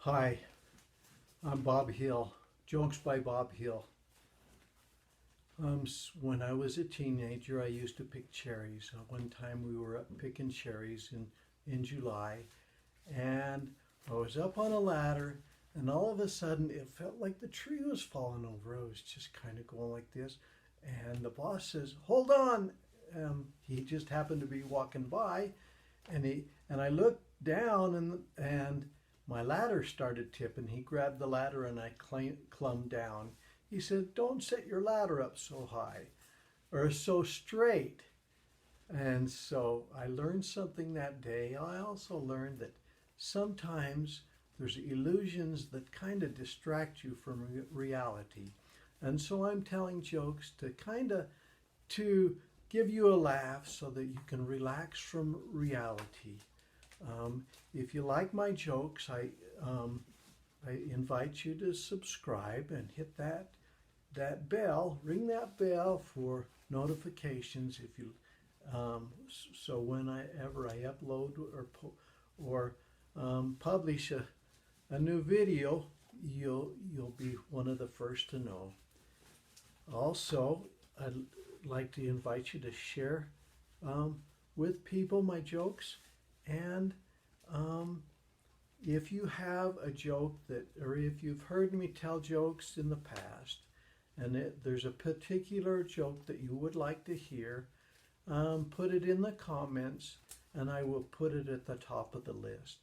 Hi, I'm Bob Hill. Jokes by Bob Hill. When I was a teenager, I used to pick cherries. One time we were up picking cherries in July, and I was up on a ladder, and all of a sudden it felt like the tree was falling over. I was just kind of going like this, and the boss says, "Hold on." He just happened to be walking by, and I looked down, and my ladder started tipping. He grabbed the ladder and I clumbed down. He said, "Don't set your ladder up so high or so straight." And so I learned something that day. I also learned that sometimes there's illusions that kind of distract you from reality. And so I'm telling jokes to give you a laugh so that you can relax from reality. If you like my jokes, I invite you to subscribe and hit that bell, ring that bell for notifications. If you so whenever I upload or publish a new video, you'll be one of the first to know. Also, I'd like to invite you to share with people my jokes. And if you have a joke or if you've heard me tell jokes in the past, and there's a particular joke that you would like to hear, put it in the comments, and I will put it at the top of the list.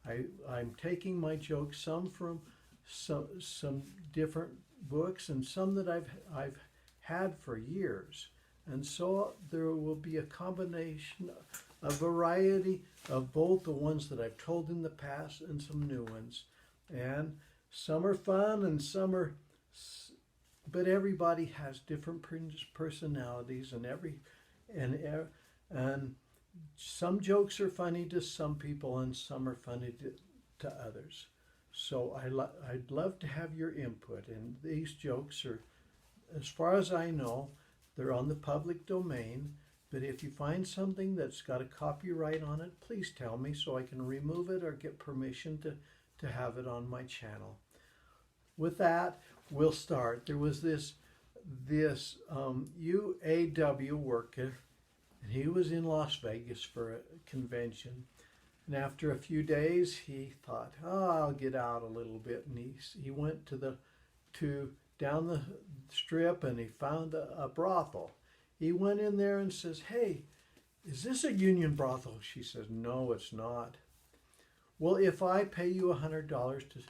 I'm taking my jokes, some from some different books, and some that I've had for years, and so there will be a combination, a variety of both the ones that I've told in the past and some new ones. And some are fun and but everybody has different personalities, and some jokes are funny to some people and some are funny to others. So I'd love to have your input. And these jokes are, as far as I know, they're on the public domain. But if you find something that's got a copyright on it, please tell me so I can remove it or get permission to have it on my channel. With that, we'll start. There was this UAW worker, and he was in Las Vegas for a convention. And after a few days, he thought, "Oh, I'll get out a little bit." And he went down the strip, and he found a brothel. He went in there and says, "Hey, is this a union brothel?" She says, "No, it's not." "Well, if I pay you $100 to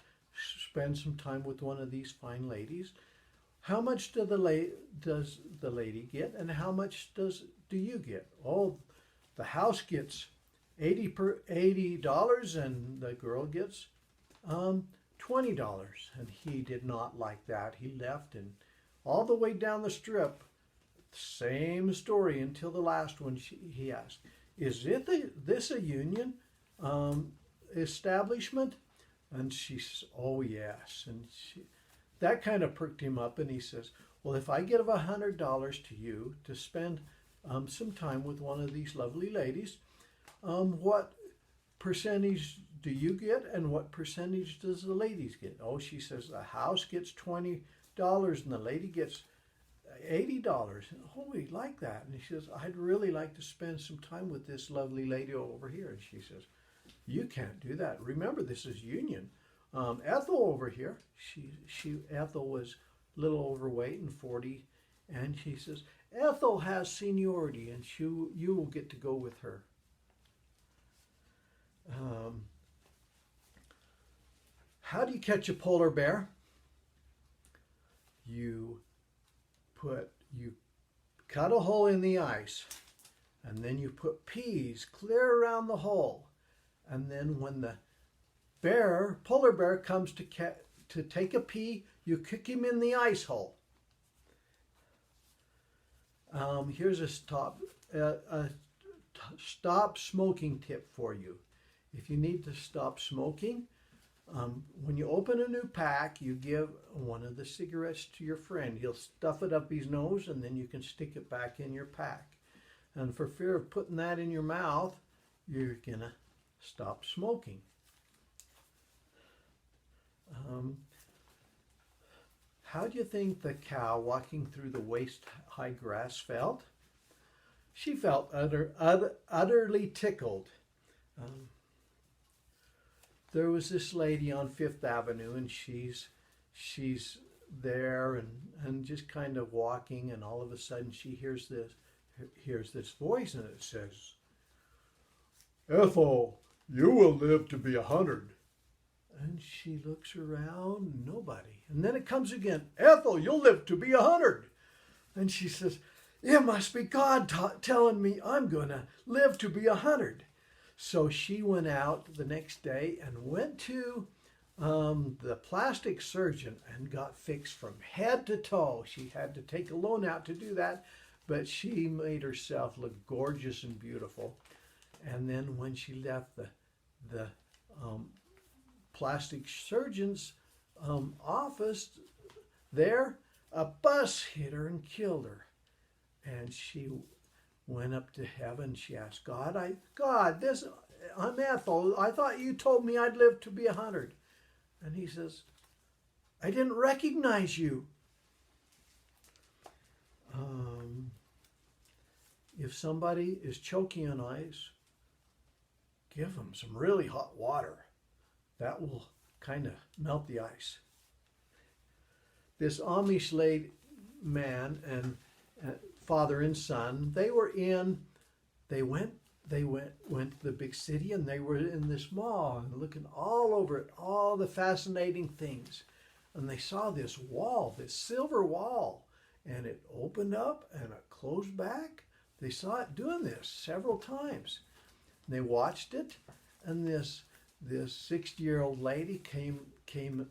spend some time with one of these fine ladies, how much does the lady get, and how much do you get?" "Oh, the house gets $80, and the girl gets $20." And he did not like that. He left, and all the way down the strip, same story until the last one. He asked, "Is this a union establishment?" And she says, "Oh, yes." And that kind of perked him up, and he says, "Well, if I give $100 to you to spend some time with one of these lovely ladies, what percentage do you get, and what percentage does the ladies get?" "Oh," she says, "the house gets $20 and the lady gets $80. "Oh, we like that." And he says, "I'd really like to spend some time with this lovely lady over here." And she says, "You can't do that. Remember, this is union. Ethel over here," Ethel was a little overweight and 40, and she says, "Ethel has seniority, and you will get to go with her." How do you catch a polar bear? You cut a hole in the ice, and then you put peas clear around the hole, and then when the polar bear comes to take a pee, you kick him in the ice hole. Here's a stop smoking tip for you. If you need to stop smoking, when you open a new pack, you give one of the cigarettes to your friend. He'll stuff it up his nose, and then you can stick it back in your pack. And for fear of putting that in your mouth, you're gonna stop smoking. how do you think the cow walking through the waist-high grass felt? She felt utterly tickled. There was this lady on Fifth Avenue, and she's there and just kind of walking, and all of a sudden she hears this voice, and it says, "Ethel, you will live to be 100." And she looks around, nobody. And then it comes again, "Ethel, you'll live to be 100." And she says, "It must be God telling me I'm going to live to be 100." So she went out the next day and went to the plastic surgeon and got fixed from head to toe. She had to take a loan out to do that, but she made herself look gorgeous and beautiful. And then when she left the plastic surgeon's office there, a bus hit her and killed her. And she went up to heaven. She asked God, I'm Ethel. I thought you told me I'd live to be 100. And he says, "I didn't recognize you." If somebody is choking on ice, give them some really hot water. That will kind of melt the ice. This Amish man and father and son, they went to the big city, and they were in this mall and looking all over it, all the fascinating things. And they saw this wall, this silver wall, and it opened up and it closed back. They saw it doing this several times. They watched it, and this 60-year-old lady came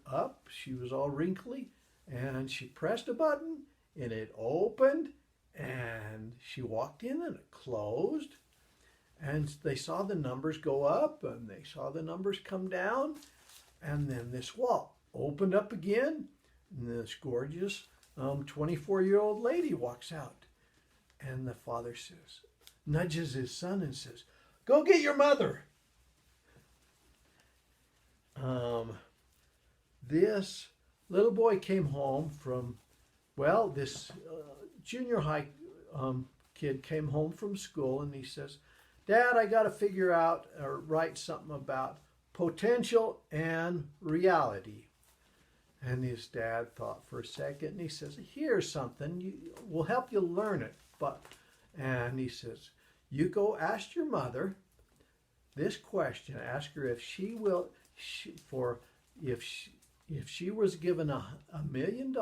up. She was all wrinkly, and she pressed a button, and it opened, and she walked in, and it closed. And they saw the numbers go up, and they saw the numbers come down, and then this wall opened up again, and this gorgeous 24-year-old lady walks out. And the father nudges his son and says, "Go get your mother." This little boy came home from, this junior high kid came home from school, and he says, "Dad, I got to figure out or write something about potential and reality." And his dad thought for a second, and he says, "Here's something. We'll help you learn it." And he says, "You go ask your mother this question. Ask her if she was given $1 million,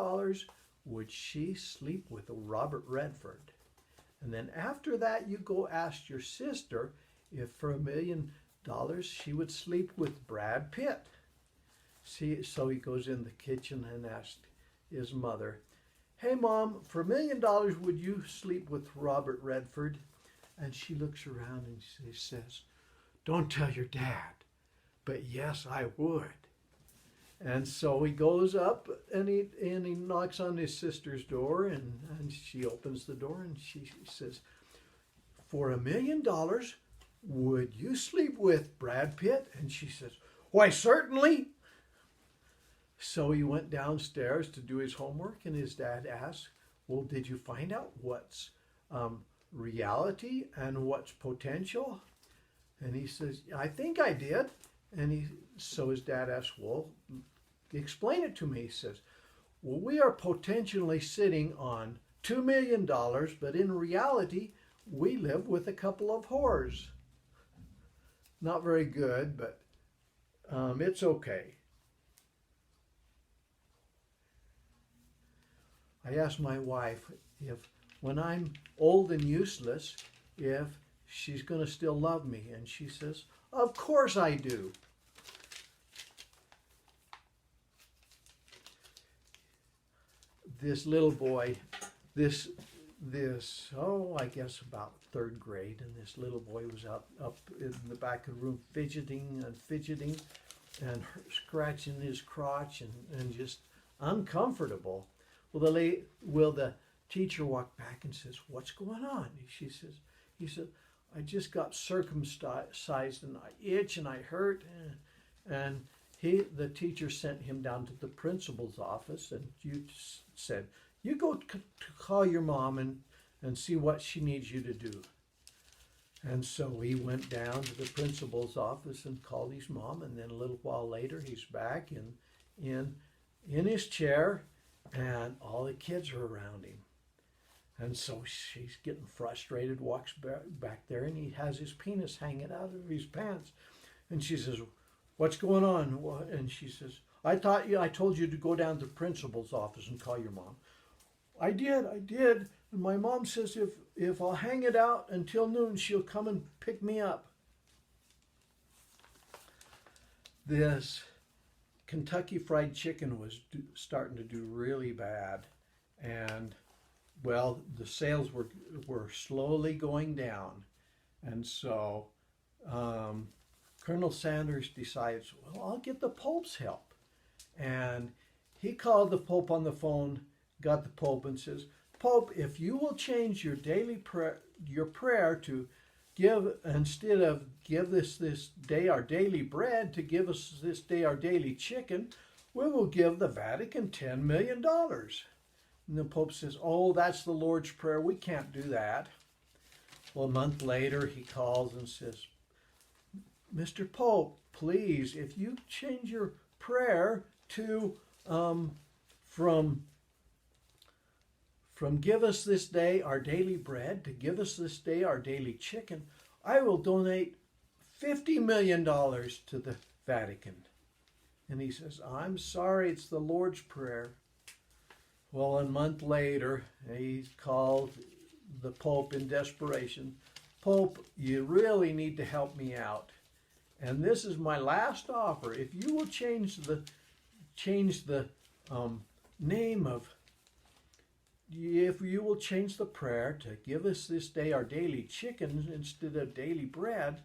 would she sleep with Robert Redford? And then after that, you go ask your sister if for $1 million she would sleep with Brad Pitt." So he goes in the kitchen and asks his mother, "Hey, Mom, for $1 million, would you sleep with Robert Redford?" And she looks around and she says, "Don't tell your dad, but yes, I would." And so he goes up and he knocks on his sister's door, and she opens the door, and she says, "For $1 million, would you sleep with Brad Pitt?" And she says, "Why, certainly." So he went downstairs to do his homework, and his dad asked, "Well, did you find out what's reality and what's potential?" And he says, "I think I did." So his dad asked, "Well, explain it to me." He says, "Well, we are potentially sitting on $2 million, but in reality, we live with a couple of whores." Not very good, but it's okay. I asked my wife if, when I'm old and useless, if she's going to still love me. And she says, "Of course I do." This little boy, I guess about third grade, and this little boy was up in the back of the room fidgeting and scratching his crotch and just uncomfortable. Well, the teacher walked back and says, "What's going on?" He said, "I just got circumcised and I itch and I hurt." And the teacher sent him down to the principal's office, and you said, you go to call your mom and see what she needs you to do. And so he went down to the principal's office and called his mom, and then a little while later he's back in his chair, and all the kids are around him. And so she's getting frustrated, walks back there, and he has his penis hanging out of his pants. And she says, what's going on? And she says, I told you to go down to the principal's office and call your mom. I did. And my mom says if I'll hang it out until noon, she'll come and pick me up. This Kentucky Fried Chicken was starting to do really bad. And, well, the sales were slowly going down. And so Colonel Sanders decides, well, I'll get the Pope's help. And he called the Pope on the phone, got the Pope, and says, Pope, if you will change your daily prayer to give, instead of give this day our daily bread, to give us this day our daily chicken, we will give the Vatican $10 million. And the Pope says, oh, that's the Lord's Prayer. We can't do that. Well, a month later, he calls and says, Mr. Pope, please, if you change your prayer to from give us this day our daily bread to give us this day our daily chicken, I will donate $50 million to the Vatican. And he says, I'm sorry, it's the Lord's Prayer. Well, a month later, he called the Pope in desperation. Pope, you really need to help me out. And this is my last offer. If you will change the name of, if you will change the prayer to give us this day our daily chicken instead of daily bread,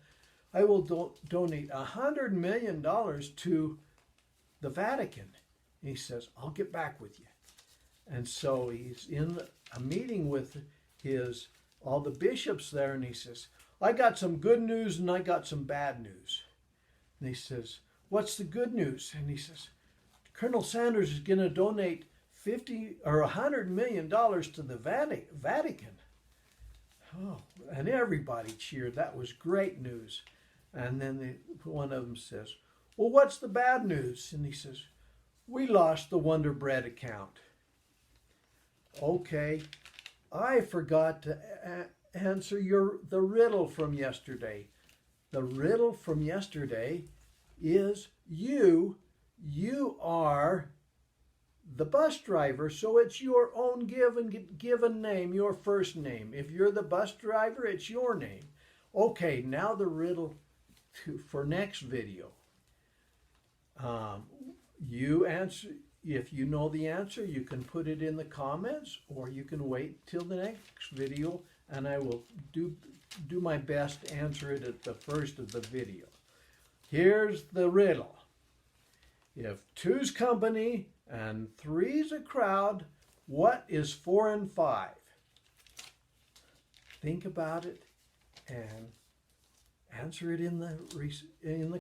I will donate $100 million to the Vatican. And he says, I'll get back with you. And so he's in a meeting with all the bishops there, and he says, I got some good news and I got some bad news. And he says, what's the good news? And he says, Colonel Sanders is going to donate $100 million to the Vatican. Oh, and everybody cheered. That was great news. And then one of them says, well, what's the bad news? And he says, we lost the Wonder Bread account. Okay, I forgot to answer the riddle from yesterday. The riddle from yesterday is you are the bus driver, so it's your own given name, your first name. If you're the bus driver, it's your name. Okay, now the riddle for next video. You answer. If you know the answer, you can put it in the comments, or you can wait till the next video, and I will do my best to answer it at the first of the video. Here's the riddle. If two's company and three's a crowd, what is 4 and 5? Think about it and answer it in the